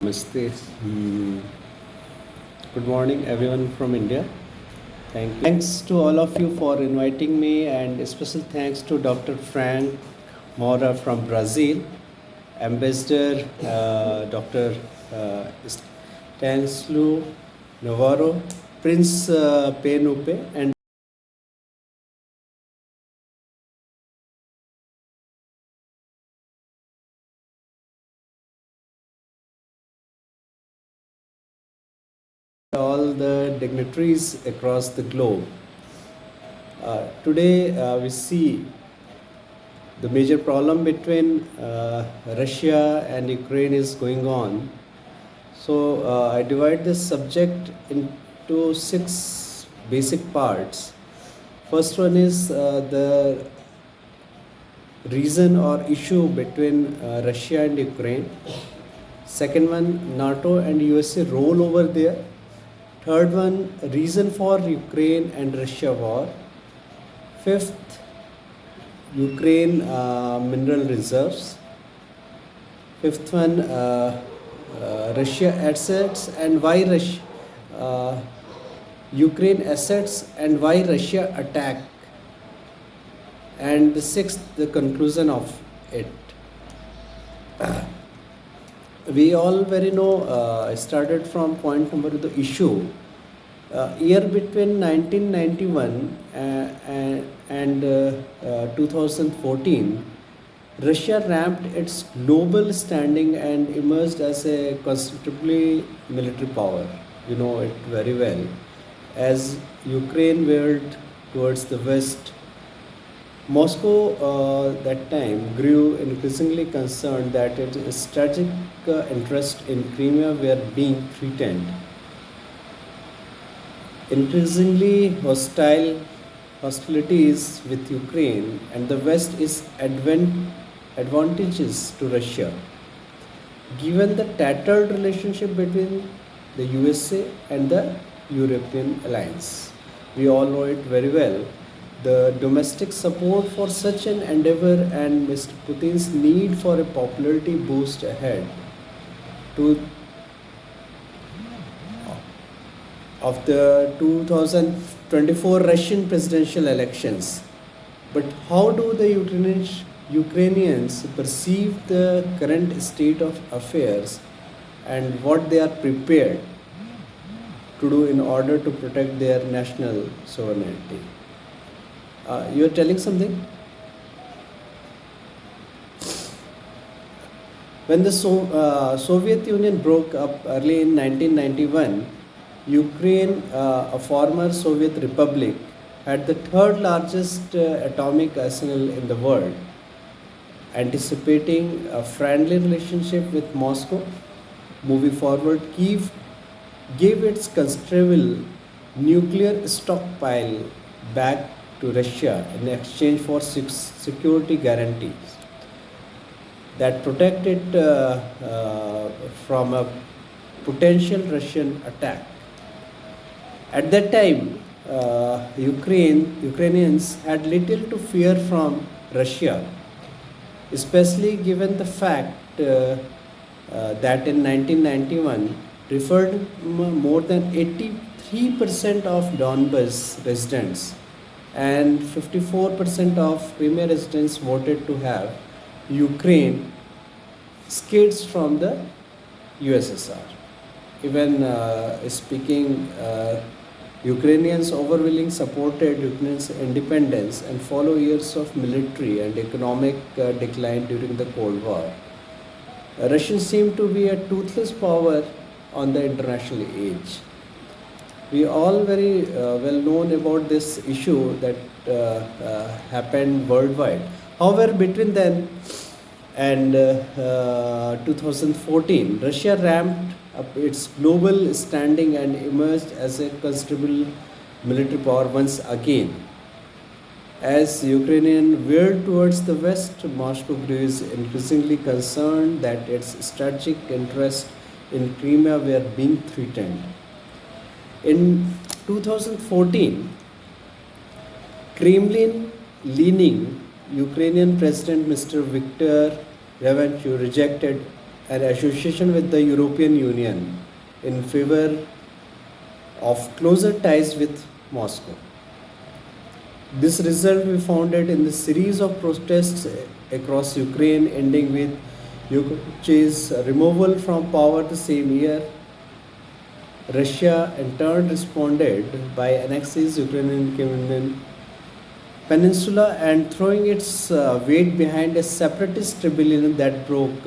Namaste. Good morning, everyone from India. Thank you. Thanks to all of you for inviting me, and a special thanks to Dr. Frank Mora from Brazil, Ambassador Dr. Stanislaw Navarro, Prince Penupe, and all the dignitaries across the globe. Today, we see the major problem between Russia and Ukraine is going on. So I divide this subject into 6 basic parts. First one is the reason or issue between Russia and Ukraine. Second one, NATO and USA role over there. Third one, reason for Ukraine and Russia war. Fifth, Ukraine mineral reserves. Fifth one, Russia assets and why Ukraine assets and why Russia attack. And the sixth, the conclusion of it. We all very know, started from point number the issue. Year between 1991 and 2014, Russia ramped its global standing and emerged as a considerably military power. You know it very well. As Ukraine veered towards the west, Moscow that time grew increasingly concerned that its strategic interest in Crimea were being threatened. Increasingly hostilities with Ukraine and the West is advantageous to Russia. Given the tattered relationship between the USA and the European alliance, we all know it very well. The domestic support for such an endeavor and Mr. Putin's need for a popularity boost ahead of the 2024 Russian presidential elections. But how do the Ukrainians perceive the current state of affairs and what they are prepared to do in order to protect their national sovereignty? You are telling something? When the Soviet Union broke up early in 1991, Ukraine, a former Soviet republic, had the third largest atomic arsenal in the world. Anticipating a friendly relationship with Moscow, moving forward, Kyiv gave its considerable nuclear stockpile back to Russia in exchange for security guarantees that protect it from a potential Russian attack. At that time, Ukrainians had little to fear from Russia, especially given the fact that in 1991, more than 83% of Donbas residents and 54% of Crimea residents voted to have Ukraine skids from the USSR. Even speaking, Ukrainians overwhelmingly supported Ukraine's independence and follow years of military and economic decline during the Cold War. Russians seem to be a toothless power on the international age. We all very well known about this issue that happened worldwide. However, between then and 2014, Russia ramped up its global standing and emerged as a considerable military power once again. As Ukraine veered towards the west, Moscow grew increasingly concerned that its strategic interests in Crimea were being threatened. In 2014, Kremlin-leaning Ukrainian President Mr. Viktor Yanukovych rejected an association with the European Union in favor of closer ties with Moscow. This result we found it in the series of protests across Ukraine, ending with Yukovych's removal from power the same year. Russia in turn responded by annexing Ukrainian peninsula and throwing its weight behind a separatist rebellion that broke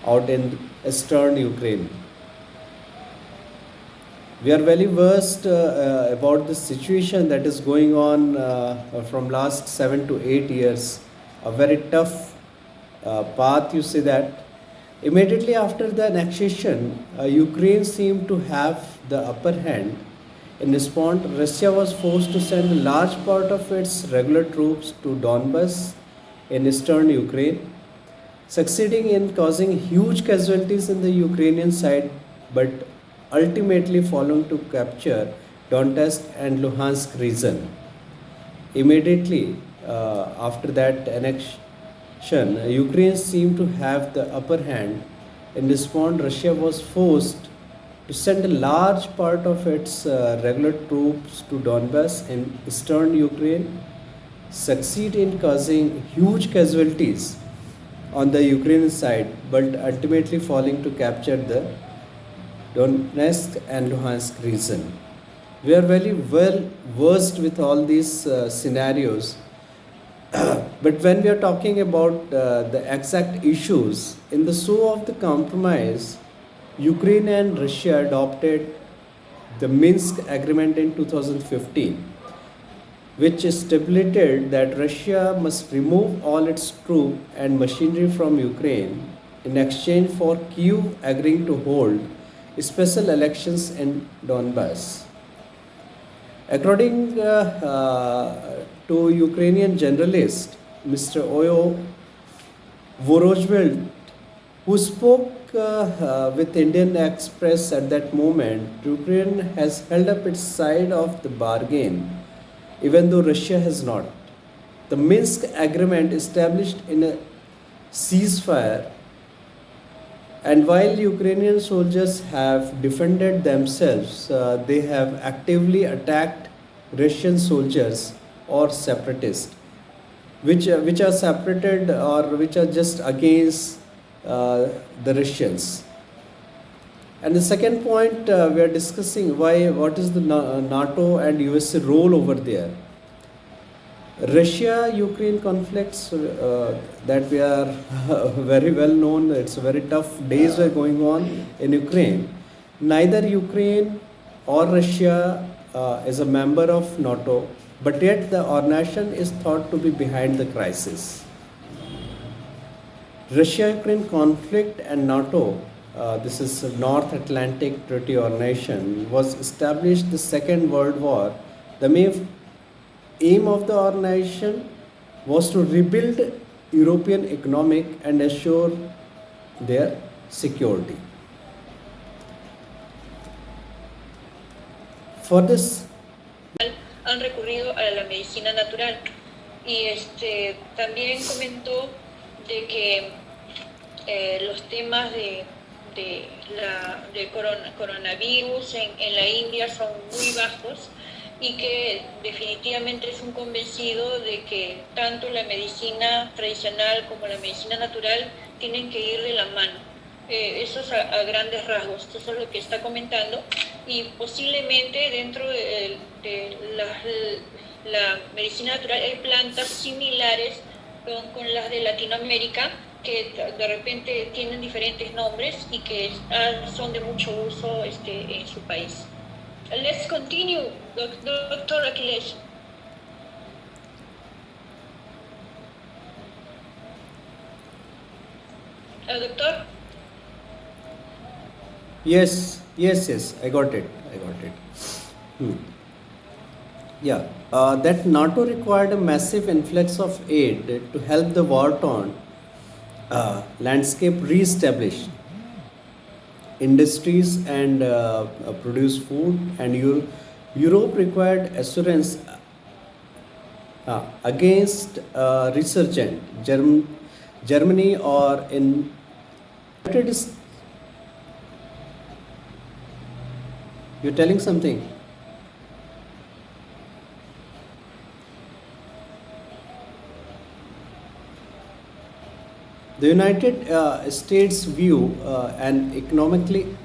out in eastern Ukraine. We are very versed about the situation that is going on from last 7 to 8 years. A very tough path, you say that. Immediately after the annexation, Ukraine seemed to have the upper hand. In response, Russia was forced to send a large part of its regular troops to Donbas in eastern Ukraine, succeeding in causing huge casualties in the Ukrainian side, but ultimately following to capture Donetsk and Luhansk region. Immediately after that annexion, Ukraine seemed to have the upper hand. In response, Russia was forced to send a large part of its regular troops to Donbass in eastern Ukraine, succeed in causing huge casualties on the Ukrainian side, but ultimately falling to capture the Donetsk and Luhansk region. We are very well versed with all these scenarios, but when we are talking about the exact issues, in the show of the compromise, Ukraine and Russia adopted the Minsk Agreement in 2015, which stipulated that Russia must remove all its troops and machinery from Ukraine in exchange for Kyiv agreeing to hold special elections in Donbass. According to Ukrainian journalist Mr. Oyo Vorozhveld, who spoke with Indian Express at that moment, Ukraine has held up its side of the bargain, even though Russia has not. The Minsk agreement established in a ceasefire, and while Ukrainian soldiers have defended themselves, they have actively attacked Russian soldiers or separatists, which are separated or which are just against the Russians. And the second point we are discussing what is the NATO and USA role over there. Russia-Ukraine conflicts that we are very well known. It's very tough days were going on in Ukraine. Neither Ukraine or Russia is a member of NATO, but yet our nation is thought to be behind the crisis. Russia-Ukraine conflict and NATO, this is North Atlantic Treaty Organization, was established the Second World War. The main aim of the organization was to rebuild European economic and assure their security. For this, han recurrido a la medicina natural y también comentó de que los temas de coronavirus en la India son muy bajos y que definitivamente es un convencido de que tanto la medicina tradicional como la medicina natural tienen que ir de la mano. Eso es a grandes rasgos, eso es lo que está comentando, y posiblemente dentro de la medicina natural hay plantas similares con las de Latinoamérica que de repente tienen diferentes nombres y que son de mucho uso en su país. Let's continue, Dr. Akhilesh. Doctor? yes, I got it. Yeah, that NATO required a massive influx of aid to help the war-torn landscape re-establish industries and produce food, and Europe required assurance against resurgent Germany or in United States, you're telling something. The United States view an economically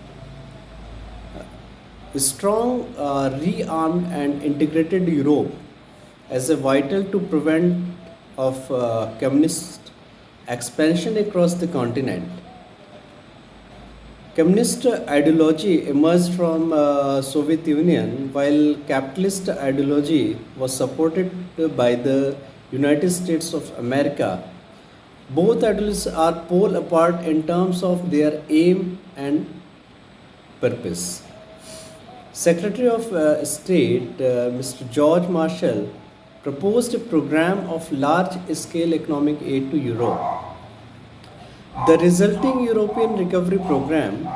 strong, rearmed and integrated Europe as a vital to prevent of communist expansion across the continent. Communist ideology emerged from Soviet Union, while capitalist ideology was supported by the United States of America. Both ideologies are pole apart in terms of their aim and purpose. Secretary of State Mr. George Marshall proposed a program of large scale economic aid to Europe. The resulting European Recovery Program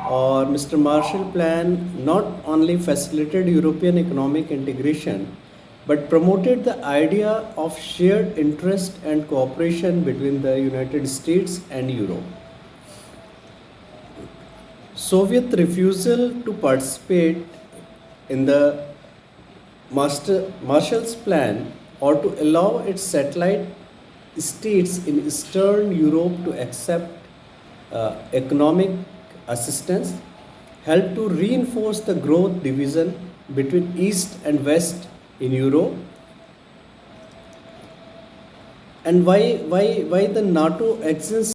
or Mr. Marshall Plan not only facilitated European economic integration but promoted the idea of shared interest and cooperation between the United States and Europe. Soviet refusal to participate in the Marshall's Plan or to allow its satellite states in Eastern Europe to accept economic assistance helped to reinforce the growth division between East and West in Europe. And why the NATO exists